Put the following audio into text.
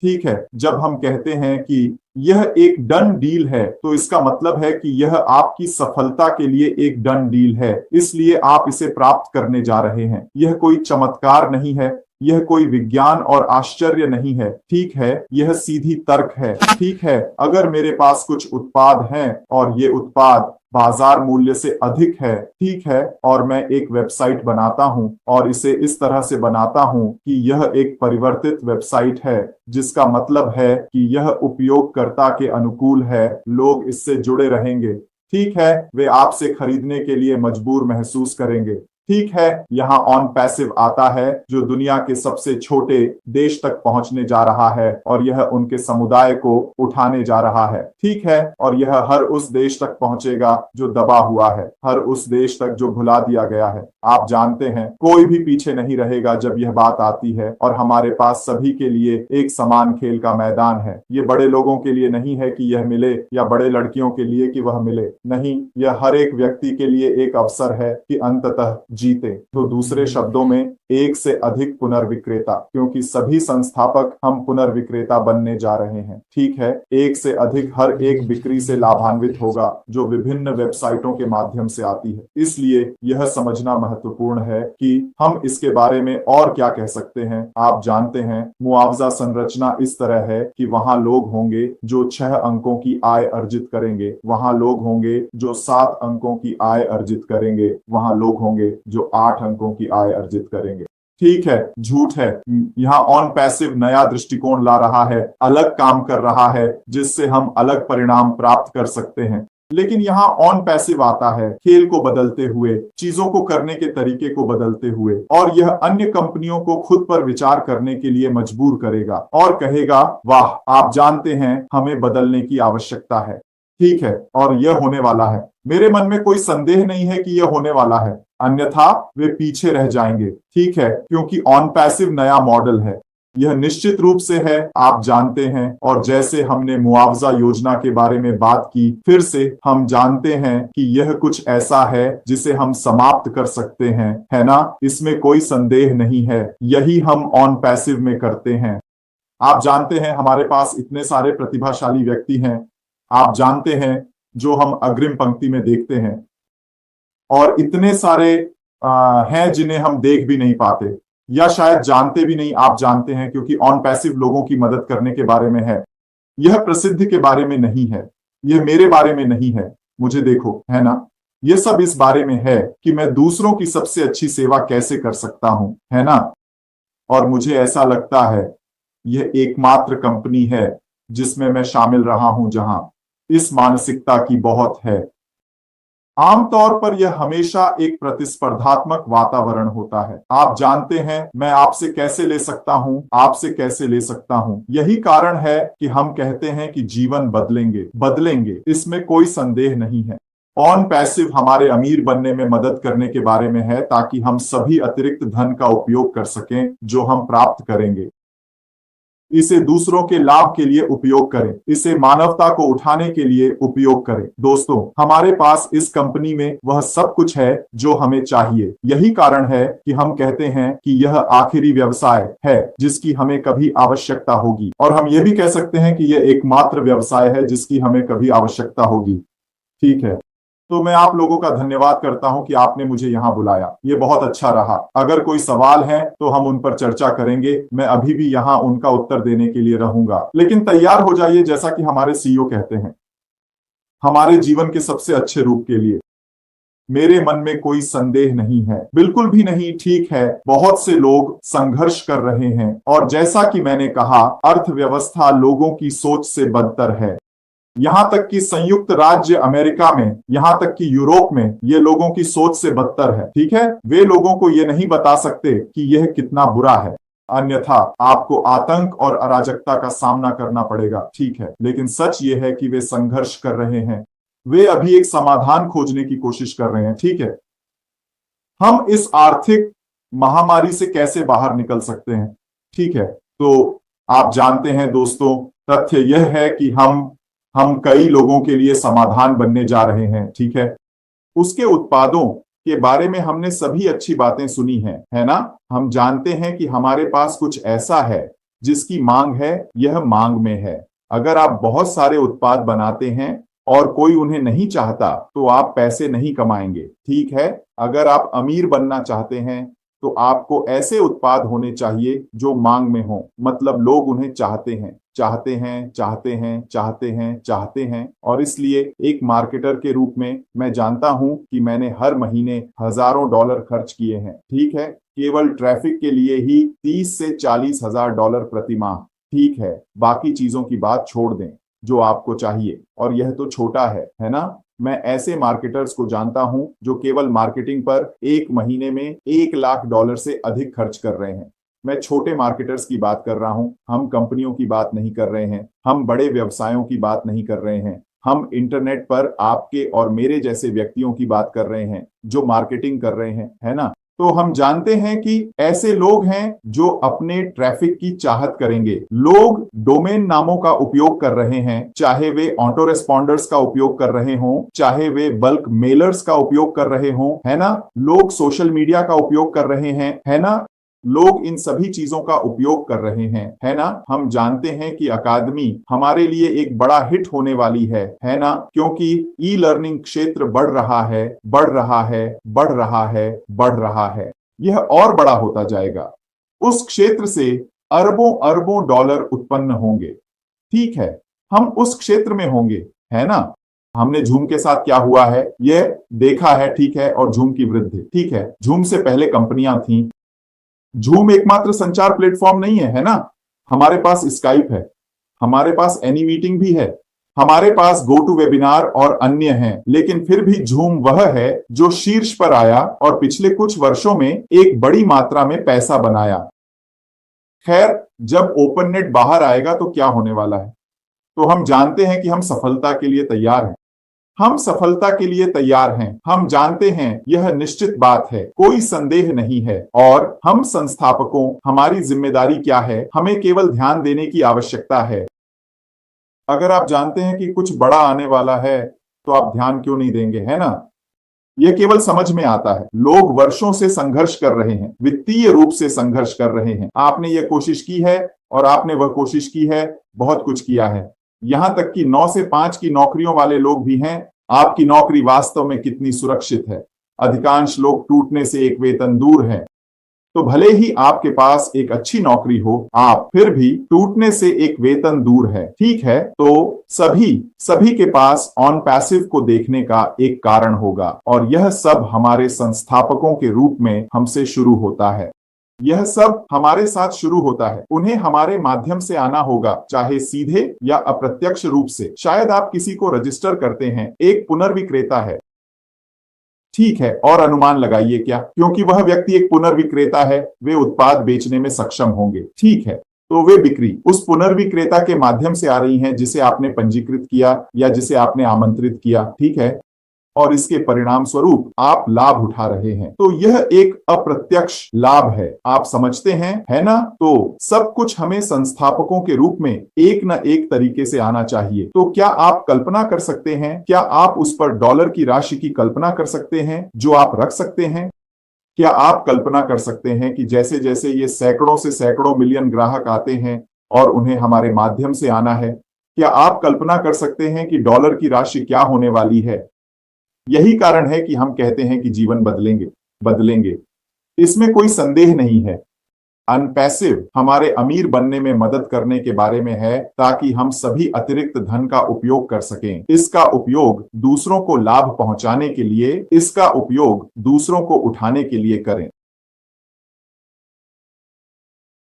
ठीक है, जब हम कहते हैं कि यह एक डन डील है तो इसका मतलब है कि यह आपकी सफलता के लिए एक डन डील है, इसलिए आप इसे प्राप्त करने जा रहे हैं। यह कोई चमत्कार नहीं है, यह कोई विज्ञान और आश्चर्य नहीं है, ठीक है, यह सीधी तर्क है। ठीक है, अगर मेरे पास कुछ उत्पाद हैं और ये उत्पाद बाजार मूल्य से अधिक है, ठीक है, और मैं एक वेबसाइट बनाता हूं और इसे इस तरह से बनाता हूं कि यह एक परिवर्तित वेबसाइट है, जिसका मतलब है कि यह उपयोगकर्ता के अनुकूल है, लोग इससे जुड़े रहेंगे, ठीक है, वे आपसे खरीदने के लिए मजबूर महसूस करेंगे। ठीक है, यहाँ ऑन पैसिव आता है जो दुनिया के सबसे छोटे देश तक पहुंचने जा रहा है और यह उनके समुदाय को उठाने जा रहा है। ठीक है, और यह हर उस देश तक पहुंचेगा जो दबा हुआ है, हर उस देश तक जो भुला दिया गया है। आप जानते हैं, कोई भी पीछे नहीं रहेगा जब यह बात आती है, और हमारे पास सभी के लिए एक समान खेल का मैदान है। ये बड़े लोगों के लिए नहीं है कि यह मिले, या बड़े लड़कियों के लिए कि वह मिले, नहीं, यह हर एक व्यक्ति के लिए एक अवसर है कि अंततः जीते। तो दूसरे शब्दों में, एक से अधिक पुनर्विक्रेता, क्योंकि सभी संस्थापक हम पुनर्विक्रेता बनने जा रहे हैं। ठीक है, एक से अधिक हर एक बिक्री से लाभान्वित होगा जो विभिन्न वेबसाइटों के माध्यम से आती है। इसलिए यह समझना महत्वपूर्ण है कि हम इसके बारे में और क्या कह सकते हैं। आप जानते हैं, मुआवजा संरचना इस तरह है कि वहां लोग होंगे जो 6 अंकों की आय अर्जित करेंगे, वहां लोग होंगे जो 7 अंकों की आय अर्जित करेंगे, वहां लोग होंगे जो 8 अंकों की आय अर्जित करेंगे। ठीक है, झूठ है। यहाँ ऑन पैसिव नया दृष्टिकोण ला रहा है, अलग काम कर रहा है, जिससे हम अलग परिणाम प्राप्त कर सकते हैं। लेकिन यहाँ ऑन पैसिव आता है खेल को बदलते हुए, चीजों को करने के तरीके को बदलते हुए, और यह अन्य कंपनियों को खुद पर विचार करने के लिए मजबूर करेगा और कहेगा, वाह, आप जानते हैं, हमें बदलने की आवश्यकता है। ठीक है, और यह होने वाला है। मेरे मन में कोई संदेह नहीं है कि यह होने वाला है, अन्यथा वे पीछे रह जाएंगे। ठीक है, क्योंकि ऑन पैसिव नया मॉडल है, यह निश्चित रूप से है, आप जानते हैं। और जैसे हमने मुआवजा योजना के बारे में बात की, फिर से हम जानते हैं कि यह कुछ ऐसा है जिसे हम समाप्त कर सकते हैं, है ना? इसमें कोई संदेह नहीं है, यही हम ऑन पैसिव में करते हैं। आप जानते हैं, हमारे पास इतने सारे प्रतिभाशाली व्यक्ति हैं, आप जानते हैं, जो हम अग्रिम पंक्ति में देखते हैं, और इतने सारे हैं जिन्हें हम देख भी नहीं पाते, या शायद जानते भी नहीं। आप जानते हैं, क्योंकि ऑन पैसिव लोगों की मदद करने के बारे में है, यह प्रसिद्धि के बारे में नहीं है, यह मेरे बारे में नहीं है, मुझे देखो, है ना? यह सब इस बारे में है कि मैं दूसरों की सबसे अच्छी सेवा कैसे कर सकता हूं, है ना? और मुझे ऐसा लगता है, यह एकमात्र कंपनी है जिसमें मैं शामिल रहा हूं जहां इस मानसिकता की बहुत है। आमतौर पर यह हमेशा एक प्रतिस्पर्धात्मक वातावरण होता है। आप जानते हैं, मैं आपसे कैसे ले सकता हूं, आपसे कैसे ले सकता हूं। यही कारण है कि हम कहते हैं कि जीवन बदलेंगे, बदलेंगे, इसमें कोई संदेह नहीं है। ऑन पैसिव हमारे अमीर बनने में मदद करने के बारे में है, ताकि हम सभी अतिरिक्त धन का उपयोग कर सकें जो हम प्राप्त करेंगे। इसे दूसरों के लाभ के लिए उपयोग करें, इसे मानवता को उठाने के लिए उपयोग करें। दोस्तों, हमारे पास इस कंपनी में वह सब कुछ है जो हमें चाहिए। यही कारण है कि हम कहते हैं कि यह आखिरी व्यवसाय है जिसकी हमें कभी आवश्यकता होगी, और हम यह भी कह सकते हैं कि यह एकमात्र व्यवसाय है जिसकी हमें कभी आवश्यकता होगी। ठीक है, तो मैं आप लोगों का धन्यवाद करता हूं कि आपने मुझे यहां बुलाया, ये बहुत अच्छा रहा। अगर कोई सवाल है तो हम उन पर चर्चा करेंगे, मैं अभी भी यहां उनका उत्तर देने के लिए रहूंगा। लेकिन तैयार हो जाइए, जैसा कि हमारे सीईओ कहते हैं, हमारे जीवन के सबसे अच्छे रूप के लिए। मेरे मन में कोई संदेह नहीं है, बिल्कुल भी नहीं। ठीक है, बहुत से लोग संघर्ष कर रहे हैं, और जैसा कि मैंने कहा, अर्थव्यवस्था लोगों की सोच से बदतर है। यहां तक कि संयुक्त राज्य अमेरिका में, यहां तक कि यूरोप में, ये लोगों की सोच से बदतर है। ठीक है, वे लोगों को ये नहीं बता सकते कि यह कितना बुरा है, अन्यथा आपको आतंक और अराजकता का सामना करना पड़ेगा। ठीक है, लेकिन सच ये है कि वे संघर्ष कर रहे हैं, वे अभी एक समाधान खोजने की कोशिश कर रहे हैं। ठीक है, हम इस आर्थिक महामारी से कैसे बाहर निकल सकते हैं? ठीक है, तो आप जानते हैं दोस्तों, तथ्य यह है कि हम कई लोगों के लिए समाधान बनने जा रहे हैं। ठीक है, उसके उत्पादों के बारे में हमने सभी अच्छी बातें सुनी हैं, है ना? हम जानते हैं कि हमारे पास कुछ ऐसा है जिसकी मांग है यह मांग में है। अगर आप बहुत सारे उत्पाद बनाते हैं और कोई उन्हें नहीं चाहता तो आप पैसे नहीं कमाएंगे। ठीक है, अगर आप अमीर बनना चाहते हैं तो आपको ऐसे उत्पाद होने चाहिए जो मांग में हो, मतलब लोग उन्हें चाहते हैं, चाहते हैं, चाहते हैं, चाहते हैं, चाहते हैं। और इसलिए एक मार्केटर के रूप में मैं जानता हूं कि मैंने हर महीने हजारों डॉलर खर्च किए हैं। ठीक है, केवल ट्रैफिक के लिए ही 30 से 40 हजार डॉलर प्रति माह। ठीक है, बाकी चीजों की बात छोड़ दें जो आपको चाहिए, और यह तो छोटा है ना। मैं ऐसे मार्केटर्स को जानता हूं जो केवल मार्केटिंग पर एक महीने में 1 लाख डॉलर से अधिक खर्च कर रहे हैं। मैं छोटे मार्केटर्स की बात कर रहा हूं, हम कंपनियों की बात नहीं कर रहे हैं, हम बड़े व्यवसायों की बात नहीं कर रहे हैं, हम इंटरनेट पर आपके और मेरे जैसे व्यक्तियों की बात कर रहे हैं जो मार्केटिंग कर रहे हैं, है ना। तो हम जानते हैं कि ऐसे लोग हैं जो अपने ट्रैफिक की चाहत करेंगे। लोग डोमेन नामों का उपयोग कर रहे हैं, चाहे वे ऑटो रेस्पॉन्डर्स का उपयोग कर रहे हों, चाहे वे बल्क मेलर्स का उपयोग कर रहे हों, है ना। लोग सोशल मीडिया का उपयोग कर रहे हैं, है ना। लोग इन सभी चीजों का उपयोग कर रहे हैं, है ना। हम जानते हैं कि अकादमी हमारे लिए एक बड़ा हिट होने वाली है ना, क्योंकि ई लर्निंग क्षेत्र बढ़ रहा है, बढ़ रहा है, बढ़ रहा है, बढ़ रहा है। यह और बड़ा होता जाएगा। उस क्षेत्र से अरबों अरबों डॉलर उत्पन्न होंगे। ठीक है, हम उस क्षेत्र में होंगे, है ना। हमने झूम के साथ क्या हुआ है यह देखा है, ठीक है, और झूम की वृद्धि। ठीक है, झूम से पहले कंपनियां थीं। झूम एकमात्र संचार प्लेटफॉर्म नहीं है ना। हमारे पास स्काइप है, हमारे पास एनी मीटिंग भी है, हमारे पास गो टू वेबिनार और अन्य हैं, लेकिन फिर भी झूम वह है जो शीर्ष पर आया और पिछले कुछ वर्षों में एक बड़ी मात्रा में पैसा बनाया। खैर, जब ओपन नेट बाहर आएगा तो क्या होने वाला है, तो हम जानते हैं कि हम सफलता के लिए तैयार हैं। हम सफलता के लिए तैयार हैं। हम जानते हैं यह निश्चित बात है, कोई संदेह नहीं है। और हम संस्थापकों, हमारी जिम्मेदारी क्या है, हमें केवल ध्यान देने की आवश्यकता है। अगर आप जानते हैं कि कुछ बड़ा आने वाला है तो आप ध्यान क्यों नहीं देंगे, है ना। यह केवल समझ में आता है। लोग वर्षों से संघर्ष कर रहे हैं, वित्तीय रूप से संघर्ष कर रहे हैं। आपने यह कोशिश की है और आपने वह कोशिश की है, बहुत कुछ किया है। यहां तक कि 9 से 5 की नौकरियों वाले लोग भी हैं। आपकी नौकरी वास्तव में कितनी सुरक्षित है। अधिकांश लोग टूटने से एक वेतन दूर हैं। तो भले ही आपके पास एक अच्छी नौकरी हो, आप फिर भी टूटने से एक वेतन दूर है। ठीक है, तो सभी के पास ऑन पैसिव को देखने का एक कारण होगा, और यह सब हमारे संस्थापकों के रूप में हमसे शुरू होता है। यह सब हमारे साथ शुरू होता है। उन्हें हमारे माध्यम से आना होगा, चाहे सीधे या अप्रत्यक्ष रूप से। शायद आप किसी को रजिस्टर करते हैं, एक पुनर्विक्रेता है। ठीक है, और अनुमान लगाइए क्या, क्योंकि वह व्यक्ति एक पुनर्विक्रेता है, वे उत्पाद बेचने में सक्षम होंगे। ठीक है, तो वे बिक्री उस पुनर्विक्रेता के माध्यम से आ रही हैं जिसे आपने पंजीकृत किया या जिसे आपने आमंत्रित किया। ठीक है, और इसके परिणाम स्वरूप आप लाभ उठा रहे हैं। तो यह एक अप्रत्यक्ष लाभ है, आप समझते हैं, है ना। तो सब कुछ हमें संस्थापकों के रूप में एक न एक तरीके से आना चाहिए। तो क्या आप कल्पना कर सकते हैं, क्या आप उस पर डॉलर की राशि की कल्पना कर सकते हैं जो आप रख सकते हैं। क्या आप कल्पना कर सकते हैं कि जैसे जैसे ये सैकड़ों से सैकड़ों मिलियन ग्राहक आते हैं और उन्हें हमारे माध्यम से आना है, क्या आप कल्पना कर सकते हैं कि डॉलर की राशि क्या होने वाली है। यही कारण है कि हम कहते हैं कि जीवन बदलेंगे। इसमें कोई संदेह नहीं है। अनपैसिव हमारे अमीर बनने में मदद करने के बारे में है, ताकि हम सभी अतिरिक्त धन का उपयोग कर सकें। इसका उपयोग दूसरों को लाभ पहुंचाने के लिए, इसका उपयोग दूसरों को उठाने के लिए करें।